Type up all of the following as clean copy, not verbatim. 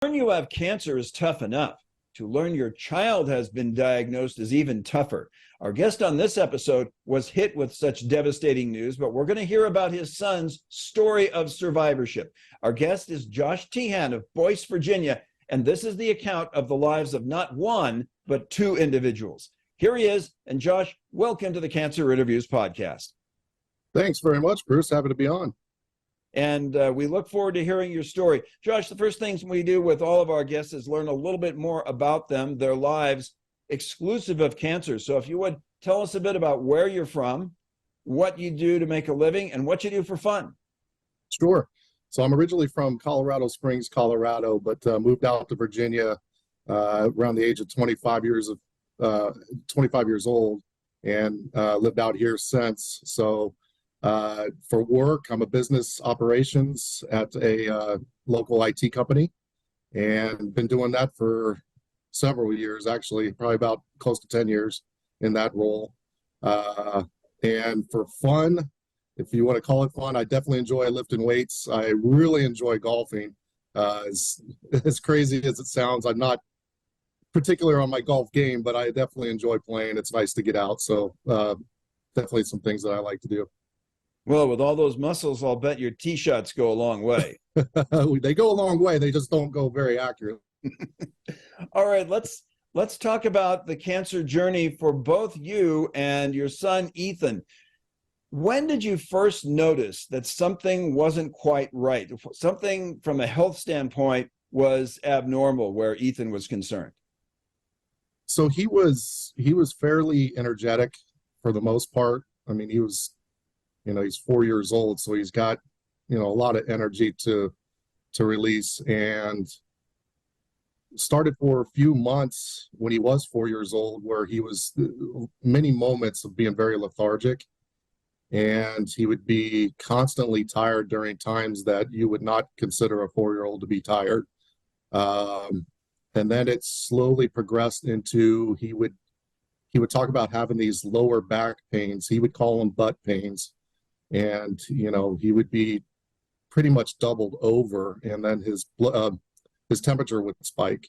Learn you have cancer is tough enough. To learn your child has been diagnosed is even tougher. Our guest on this episode was hit with such devastating news, but we're going to hear about his son's story of survivorship. Our guest is Josh Tehan of Boyce, Virginia, and this is the account of the lives of not one, but two individuals. Here he is, and Josh, welcome to the Cancer Interviews podcast. Thanks very much, Bruce. Happy to be on. And we look forward to hearing your story. Josh, the first things we do with all of our guests is learn a little bit more about them, their lives, exclusive of cancer. So if you would, tell us a bit about where you're from, what you do to make a living, and what you do for fun. Sure. So I'm originally from Colorado Springs, Colorado, but moved out to Virginia around the age of 25 years old, and lived out here since. So for work, I'm a business operations at a local IT company, and been doing that for several years, actually, probably about close to 10 years in that role. And for fun, if you want to call it fun, I definitely enjoy lifting weights. I really enjoy golfing. As crazy as it sounds, I'm not particular on my golf game, but I definitely enjoy playing. It's nice to get out. So definitely some things that I like to do. Well, with all those muscles, I'll bet your tee shots go a long way. They go a long way. They just don't go very accurate. All right, let's talk about the cancer journey for both you and your son, Ethan. When did you first notice that something wasn't quite right? Something from a health standpoint was abnormal where Ethan was concerned? So he was fairly energetic for the most part. I mean, he's 4 years old, so he's got, a lot of energy to release, and started for a few months when he was 4 years old, where he was many moments of being very lethargic, and he would be constantly tired during times that you would not consider a 4-year-old to be tired. And then it slowly progressed into he would talk about having these lower back pains. He would call them butt pains. And, he would be pretty much doubled over, and then his temperature would spike.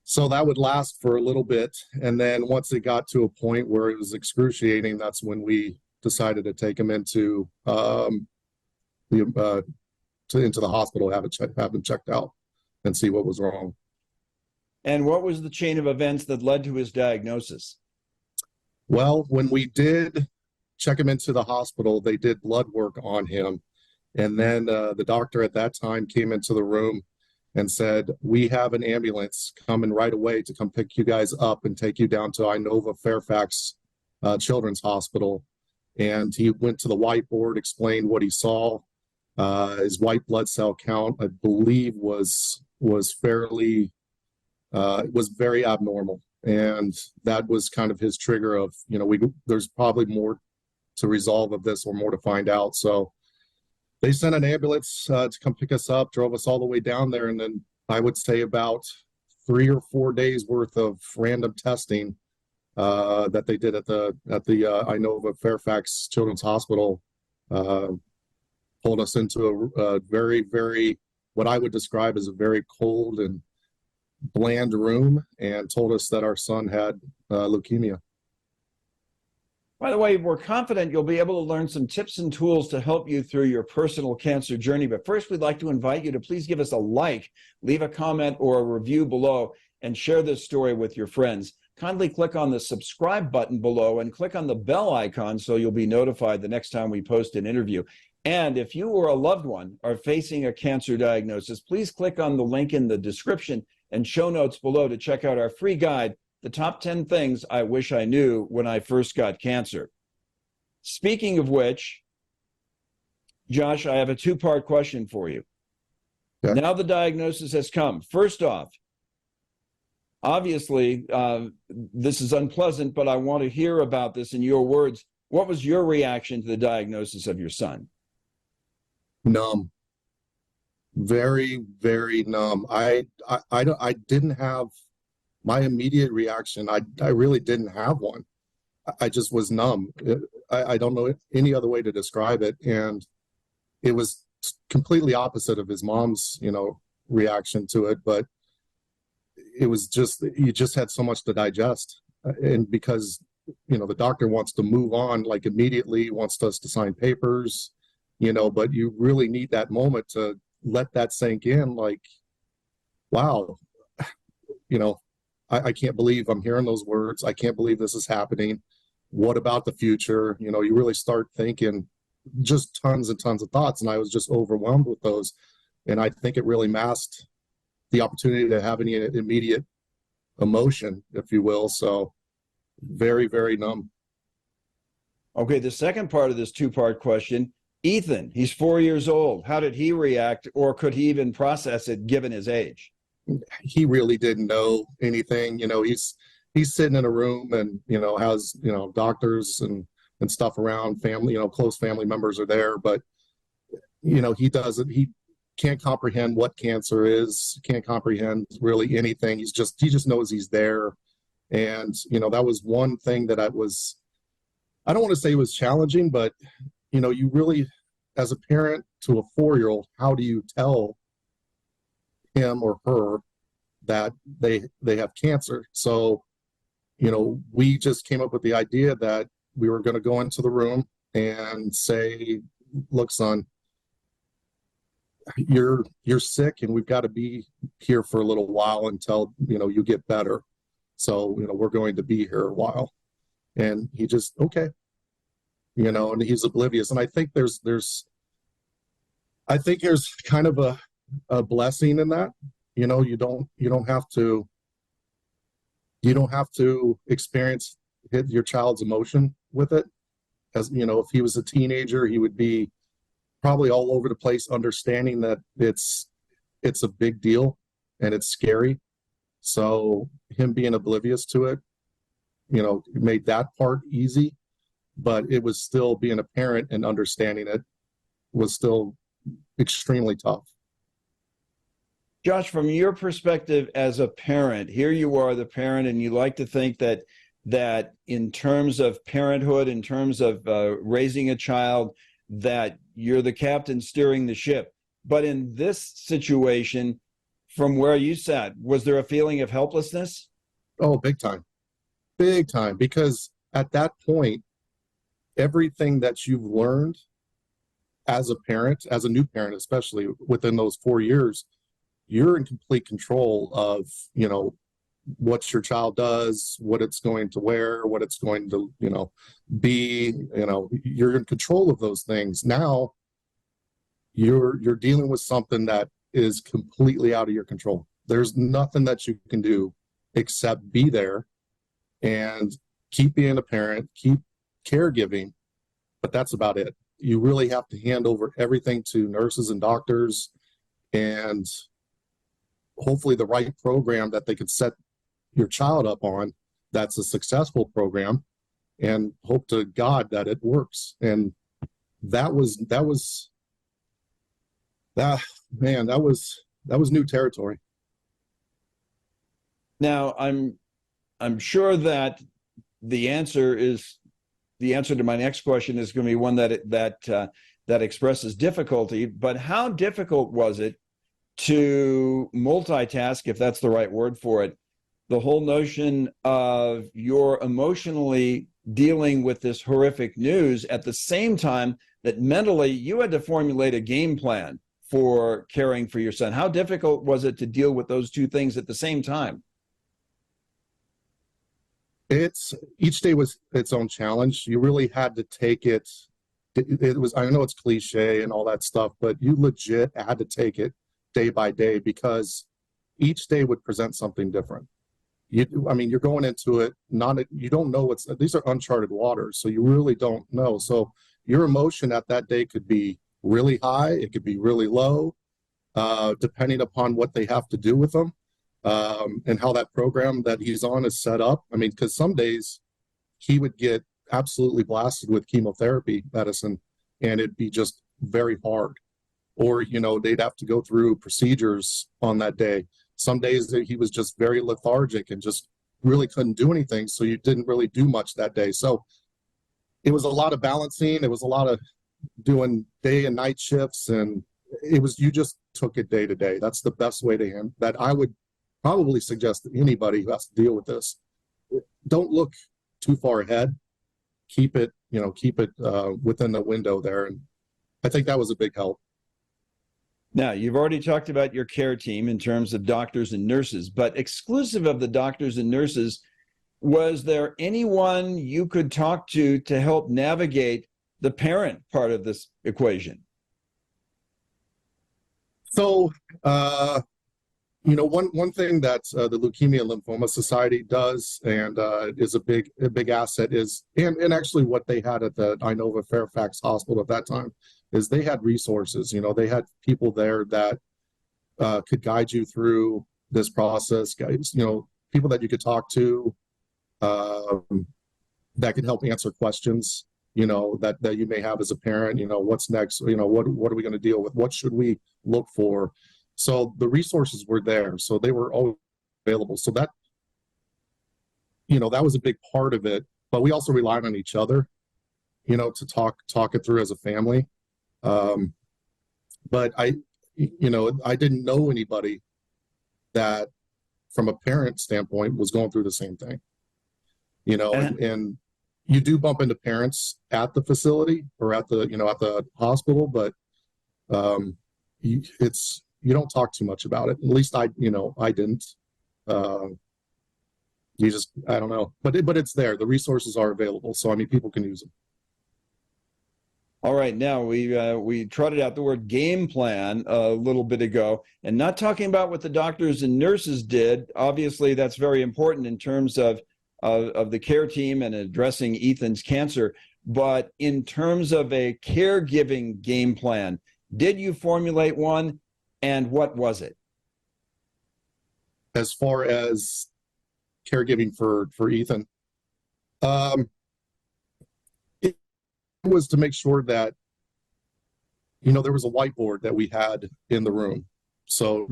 So that would last for a little bit. And then once it got to a point where it was excruciating, that's when we decided to take him into the hospital, have him checked out and see what was wrong. And what was the chain of events that led to his diagnosis? Well, when we did check him into the hospital, they did blood work on him. And then the doctor at that time came into the room and said, "We have an ambulance coming right away to come pick you guys up and take you down to Inova Fairfax Children's Hospital." And he went to the whiteboard, explained what he saw. His white blood cell count, I believe, was very abnormal. And that was kind of his trigger of, there's probably more to resolve of this or more to find out. So they sent an ambulance to come pick us up, drove us all the way down there. And then I would say about 3 or 4 days worth of random testing that they did at the Inova Fairfax Children's Hospital pulled us into a very, very, what I would describe as a very cold and bland room, and told us that our son had leukemia. By the way, we're confident you'll be able to learn some tips and tools to help you through your personal cancer journey. But first, we'd like to invite you to please give us a like, leave a comment or a review below, and share this story with your friends. Kindly click on the subscribe button below and click on the bell icon so you'll be notified the next time we post an interview. And if you or a loved one are facing a cancer diagnosis, please click on the link in the description and show notes below to check out our free guide, The Top 10 Things I Wish I Knew When I First Got Cancer. Speaking of which, Josh, I have a two-part question for you. Okay. Now the diagnosis has come. First off, obviously, this is unpleasant, but I want to hear about this in your words. What was your reaction to the diagnosis of your son? Numb. Very, very numb. I didn't have my immediate reaction. I really didn't have one. I just was numb. I don't know any other way to describe it. And it was completely opposite of his mom's, reaction to it, but it was just, you just had so much to digest. And because, the doctor wants to move on like immediately, wants us to sign papers, but you really need that moment to let that sink in. Like, wow, I can't believe I'm hearing those words. I can't believe this is happening. What about the future? You really start thinking just tons and tons of thoughts. And I was just overwhelmed with those. And I think it really masked the opportunity to have any immediate emotion, if you will. So very, very numb. Okay, the second part of this two-part question, Ethan, he's 4 years old. How did he react, or could he even process it given his age? He really didn't know anything. He's sitting in a room and, has, doctors and stuff around, family, close family members are there, but, he can't comprehend what cancer is, can't comprehend really anything. He just knows he's there. And, that was one thing that I don't want to say it was challenging, but, you really, as a parent to a 4-year-old, how do you tell him or her that they have cancer? So, we just came up with the idea that we were going to go into the room and say, look, son, you're sick and we've got to be here for a little while until, you get better. So, we're going to be here a while. And he just, okay, and he's oblivious. And I think there's kind of a blessing in that. You don't have to experience your child's emotion with it. As if he was a teenager, he would be probably all over the place, understanding that it's a big deal and it's scary. So him being oblivious to it, made that part easy, but it was still, being a parent and understanding it was still extremely tough. Josh, from your perspective as a parent, here you are the parent, and you like to think that in terms of parenthood, in terms of raising a child, that you're the captain steering the ship. But in this situation, from where you sat, was there a feeling of helplessness? Oh, big time. Big time. Because at that point, everything that you've learned as a parent, as a new parent, especially within those 4 years, you're in complete control of, what your child does, what it's going to wear, what it's going to, be, you're in control of those things. Now you're dealing with something that is completely out of your control. There's nothing that you can do except be there and keep being a parent, keep caregiving, but that's about it. You really have to hand over everything to nurses and doctors, and hopefully the right program that they could set your child up on that's a successful program, and hope to God that it works. And that was new territory. Now, I'm sure that the answer to my next question is going to be one that expresses difficulty. But how difficult was it to multitask, if that's the right word for it, the whole notion of you're emotionally dealing with this horrific news at the same time that mentally you had to formulate a game plan for caring for your son? How difficult was it to deal with those two things at the same time? Each day was its own challenge. You really had to take it. It was, I know it's cliche and all that stuff, but you legit had to take it day by day, because each day would present something different. You're going into it, you don't know these are uncharted waters, so you really don't know. So your emotion at that day could be really high, it could be really low, depending upon what they have to do with them, and how that program that he's on is set up. Because some days he would get absolutely blasted with chemotherapy medicine, and it'd be just very hard. Or, they'd have to go through procedures on that day. Some days he was just very lethargic and just really couldn't do anything. So you didn't really do much that day. So it was a lot of balancing. It was a lot of doing day and night shifts. And it was, you just took it day to day. That's the best way to handle that. I would probably suggest to anybody who has to deal with this, don't look too far ahead. Keep it, within the window there. And I think that was a big help. Now, you've already talked about your care team in terms of doctors and nurses, but exclusive of the doctors and nurses, was there anyone you could talk to help navigate the parent part of this equation? So, one thing that the Leukemia and Lymphoma Society does, and is a big asset, is and actually what they had at the Inova Fairfax Hospital at that time is they had resources. They had people there that could guide you through this process. Guys, people that you could talk to that could help answer questions. That you may have as a parent. What's next? What are we going to deal with? What should we look for? So the resources were there, so they were always available. So that, that was a big part of it. But we also relied on each other, to talk it through as a family. But I didn't know anybody that, from a parent standpoint, was going through the same thing. And you do bump into parents at the facility or at the hospital, but you don't talk too much about it. At least I didn't. I don't know, but it's there. The resources are available, so people can use them. All right, now we trotted out the word game plan a little bit ago, and not talking about what the doctors and nurses did. Obviously, that's very important in terms of the care team and addressing Ethan's cancer. But in terms of a caregiving game plan, did you formulate one, and what was it? As far as caregiving for Ethan, it was to make sure that, there was a whiteboard that we had in the room. So,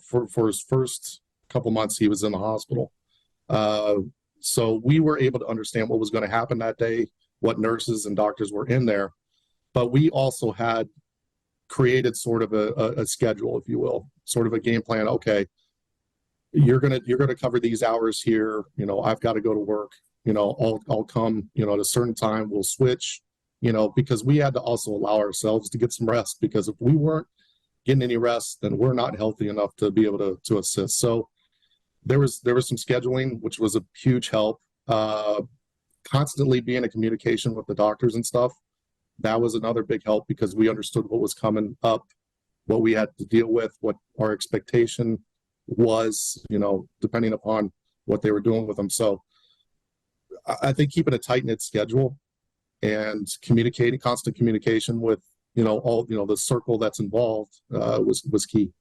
for his first couple months, he was in the hospital. So we were able to understand what was going to happen that day, what nurses and doctors were in there. But we also had created sort of a schedule, if you will, sort of a game plan. Okay, you're gonna cover these hours here. I've got to go to work. I'll come. At a certain time, we'll switch. Because we had to also allow ourselves to get some rest. Because if we weren't getting any rest, then we're not healthy enough to be able to assist. So there was some scheduling, which was a huge help. Constantly being in communication with the doctors and stuff. That was another big help because we understood what was coming up, what we had to deal with, what our expectation was, depending upon what they were doing with them. So I think keeping a tight-knit schedule and constant communication with, all, the circle that's involved was key.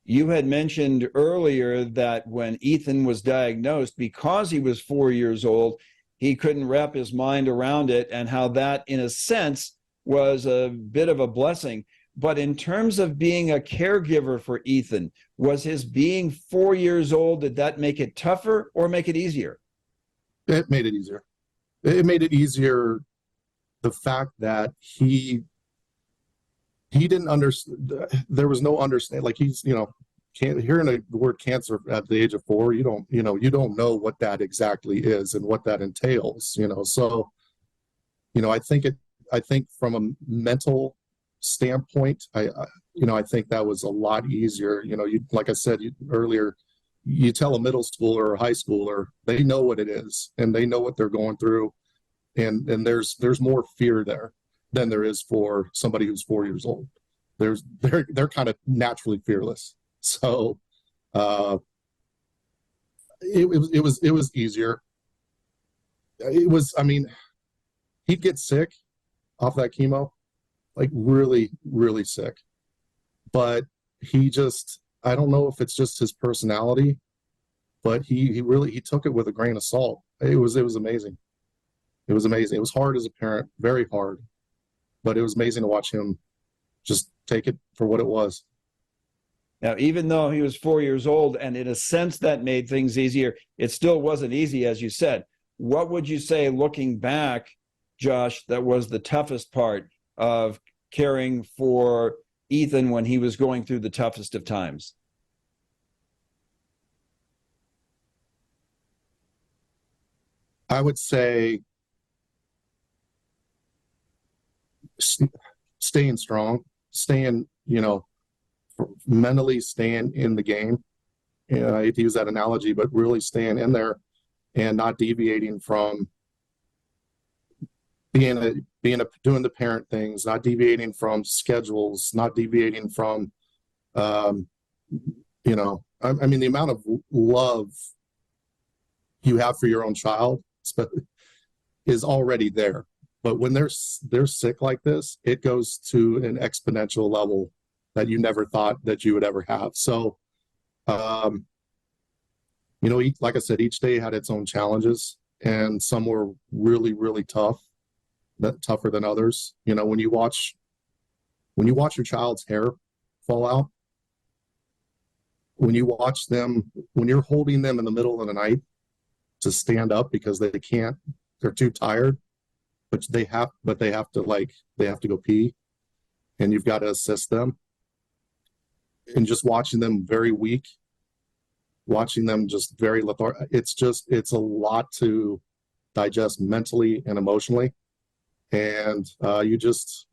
You had mentioned earlier that when Ethan was diagnosed, because he was 4 years old, he couldn't wrap his mind around it, and how that, in a sense, was a bit of a blessing. But in terms of being a caregiver for Ethan, was his being 4 years old, did that make it tougher or make it easier? It made it easier. It made it easier, the fact that he didn't understand. There was no understand. Like hearing the word cancer at the age of 4, you don't know what that exactly is and what that entails. So, I think from a mental standpoint, I think that was a lot easier. Like I said earlier, you tell a middle schooler or a high schooler, they know what it is and they know what they're going through, and there's more fear there than there is for somebody who's 4 years old. They're kind of naturally fearless. So it was easier. It was, he'd get sick off that chemo, like really, really sick. But he just, I don't know if it's just his personality, but he really took it with a grain of salt. It was amazing. It was amazing. It was hard as a parent, very hard, but it was amazing to watch him just take it for what it was. Now, even though he was 4 years old, and in a sense that made things easier, it still wasn't easy, as you said. What would you say, looking back, Josh, that was the toughest part of caring for Ethan when he was going through the toughest of times? I would say staying strong, staying, mentally staying in the game. I hate to use that analogy, but really staying in there and not deviating from doing the parent things, not deviating from schedules, not deviating from, I mean, the amount of love you have for your own child is already there. But when they're sick like this, it goes to an exponential level that you never thought that you would ever have. So, like I said, each day had its own challenges, and some were really, really tougher than others. When you watch your child's hair fall out, when you're holding them in the middle of the night to stand up because they're too tired, but they have to go pee, and you've got to assist them, and just watching them very weak, watching them just very lethargic. It's a lot to digest mentally and emotionally. And you just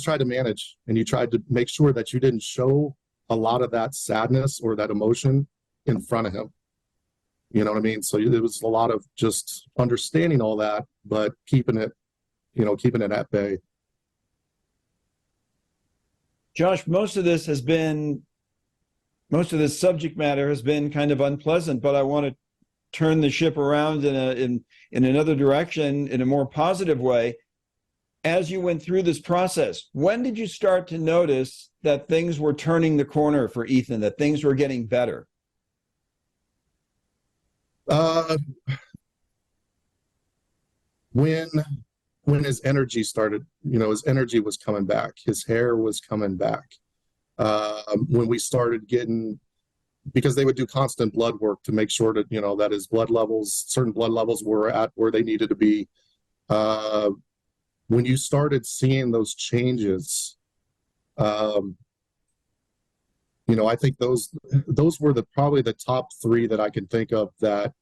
tried to manage, and you tried to make sure that you didn't show a lot of that sadness or that emotion in front of him. You know what I mean? So it was a lot of just understanding all that, but keeping it at bay. Josh, most of this subject matter has been kind of unpleasant, but I want to turn the ship around in another direction, in a more positive way. As you went through this process, when did you start to notice that things were turning the corner for Ethan, that things were getting better? When his energy started, his energy was coming back, his hair was coming back. When we started getting, because they would do constant blood work to make sure that, that his certain blood levels were at where they needed to be. When you started seeing those changes, I think those were probably the top three that I can think of, that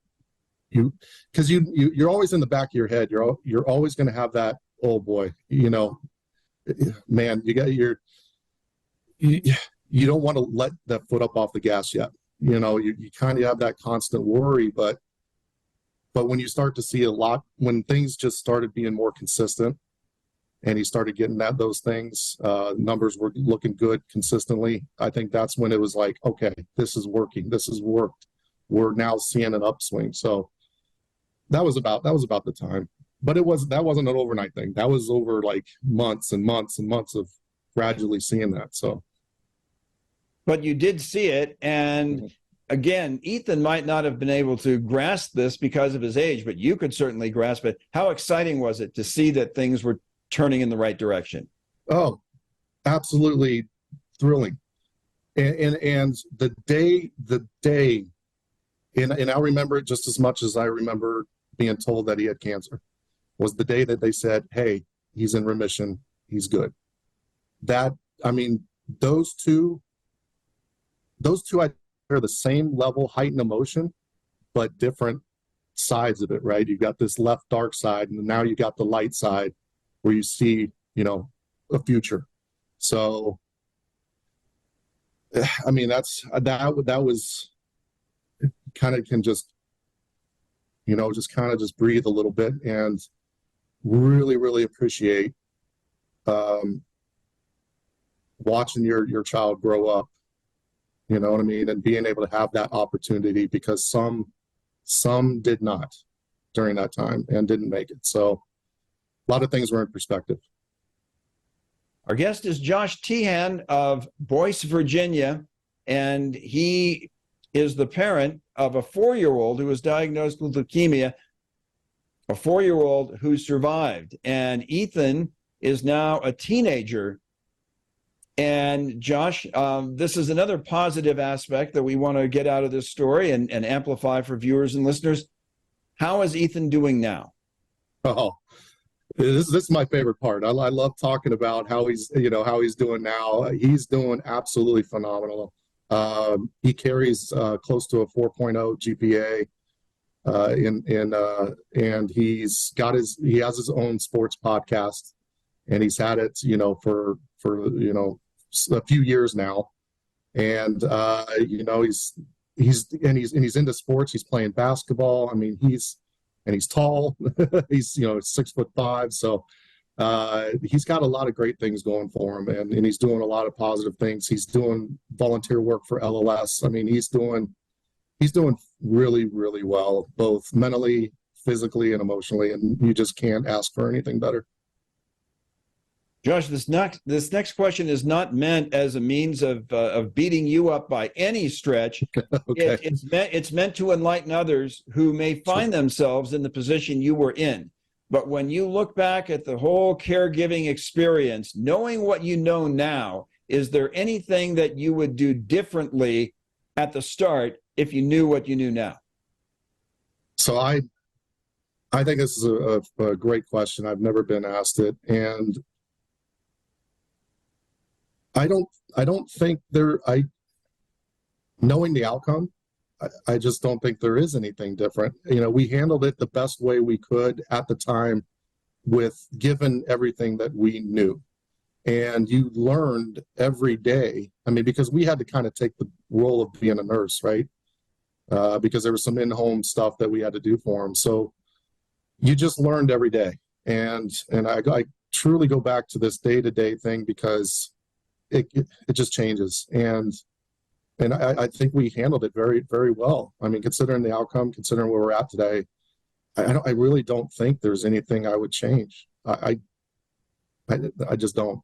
because you're always in the back of your head. You're always going to have that, oh boy, man, you don't want to let that foot up off the gas yet. You kind of have that constant worry, but when you start to see when things just started being more consistent, and he started getting those things, numbers were looking good consistently, I think that's when it was like, okay, this is working. This has worked. We're now seeing an upswing. So that was about the time. But that wasn't an overnight thing. That was over like months and months and months of gradually seeing that. So, but you did see it, and again, Ethan might not have been able to grasp this because of his age, but you could certainly grasp it. How exciting was it to see that things were turning in the right direction? Oh, absolutely thrilling. And the day, and I remember it just as much as I remember being told that he had cancer, was the day that they said, hey, he's in remission, he's good. Those two I are the same level, height, and emotion, but different sides of it, right? You've got this left dark side, and now you got the light side where you see, a future. So, I mean, that was kind of can just, just breathe a little bit and really, really appreciate watching your child grow up, you know what I mean? And being able to have that opportunity, because some did not during that time and didn't make it. So a lot of things were in perspective. Our guest is Josh Tehan of Boyce, Virginia, and he is the parent of a 4-year-old who was diagnosed with leukemia, a 4-year-old who survived. And Ethan is now a teenager. And Josh, this is another positive aspect that we want to get out of this story and amplify for viewers and listeners. How is Ethan doing now? Oh, This is my favorite part. I love talking about how he's doing now. He's doing absolutely phenomenal. He carries close to a 4.0 GPA, and he has his own sports podcast, and he's had it for a few years now, and he's into sports. He's playing basketball. I mean, he's tall. He's 6'5", so he's got a lot of great things going for him, and he's doing a lot of positive things. He's doing volunteer work for LLS. I mean, he's doing really, really well, both mentally, physically, and emotionally, and you just can't ask for anything better. Josh, this next question is not meant as a means of beating you up by any stretch. Okay. It's meant to enlighten others who may find themselves in the position you were in. But when you look back at the whole caregiving experience, knowing what you know now, is there anything that you would do differently at the start if you knew what you knew now? So I think this is a great question. I've never been asked it, and I don't think knowing the outcome, I just don't think there is anything different. We handled it the best way we could at the time, given everything that we knew. And you learned every day. I mean, because we had to kind of take the role of being a nurse, right? Because there was some in-home stuff that we had to do for him. So you just learned every day. And I truly go back to this day-to-day thing because it just changes. And I think we handled it very, very well. I mean, considering the outcome, considering where we're at today, I really don't think there's anything I would change. I just don't.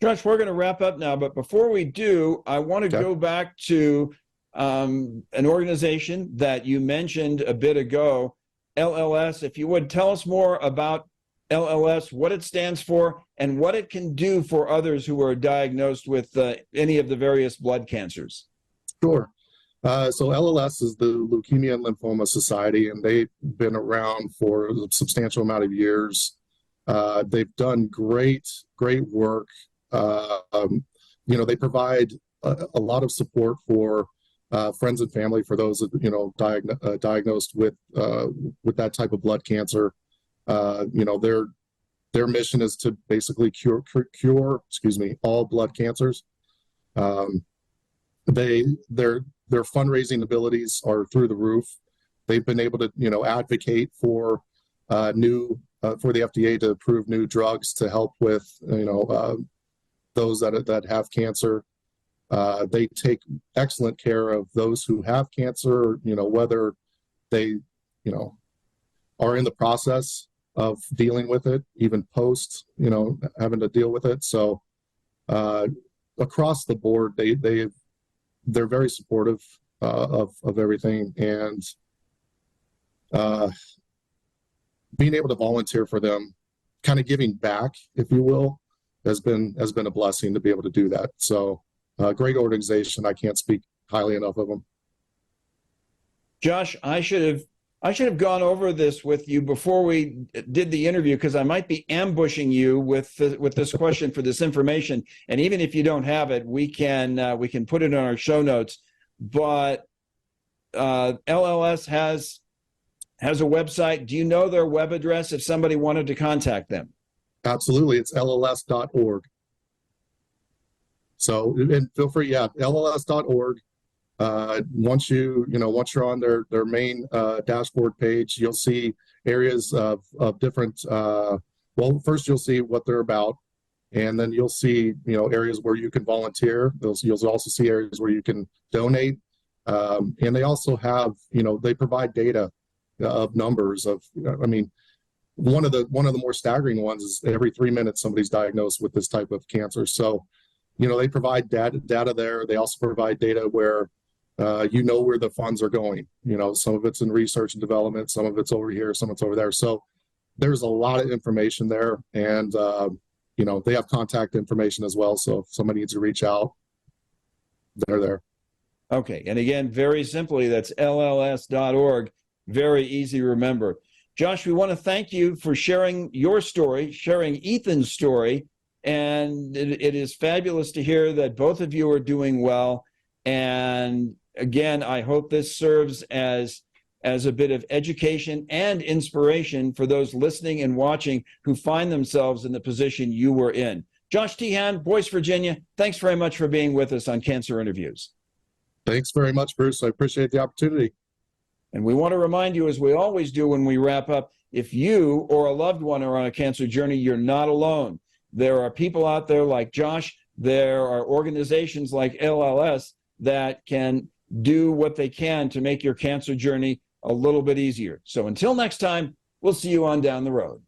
Josh, we're going to wrap up now, but before we do, I want to go back to an organization that you mentioned a bit ago, LLS. If you would tell us more about LLS, what it stands for, and what it can do for others who are diagnosed with any of the various blood cancers. Sure. So LLS is the Leukemia and Lymphoma Society, and they've been around for a substantial amount of years. They've done great work. They provide a lot of support for friends and family for those diagnosed with that type of blood cancer. Their mission is to basically cure all blood cancers. Their fundraising abilities are through the roof. They've been able to advocate for for the FDA to approve new drugs to help with those that have cancer. They take excellent care of those who have cancer, whether they are in the process of dealing with it, even post, having to deal with it. So across the board, they're very supportive of everything, and being able to volunteer for them, kind of giving back, if you will, has been a blessing to be able to do that. So great organization. I can't speak highly enough of them. Josh, I should have gone over this with you before we did the interview, because I might be ambushing you with this question for this information. And even if you don't have it, we can put it on our show notes. But LLS has a website. Do you know their web address if somebody wanted to contact them? Absolutely, it's lls.org. So, and feel free, lls.org. Once you're on their main dashboard page, you'll see areas of different. First you'll see what they're about, and then you'll see areas where you can volunteer. You'll also see areas where you can donate, and they also have they provide data of numbers of. I mean, one of the more staggering ones is every 3 minutes somebody's diagnosed with this type of cancer. So, they provide data there. They also provide data where where the funds are going. Some of it's in research and development, some of it's over here, some of it's over there. So there's a lot of information there, and they have contact information as well. So if somebody needs to reach out, they're there. Okay, and again, very simply, that's lls.org. Very easy to remember. Josh, we want to thank you for sharing your story, sharing Ethan's story. And it is fabulous to hear that both of you are doing well. And again, I hope this serves as a bit of education and inspiration for those listening and watching who find themselves in the position you were in. Josh Tehan, Boyce, Virginia, thanks very much for being with us on Cancer Interviews. Thanks very much, Bruce. I appreciate the opportunity. And we want to remind you, as we always do when we wrap up, if you or a loved one are on a cancer journey, you're not alone. There are people out there like Josh. There are organizations like LLS that can do what they can to make your cancer journey a little bit easier. So until next time, we'll see you on down the road.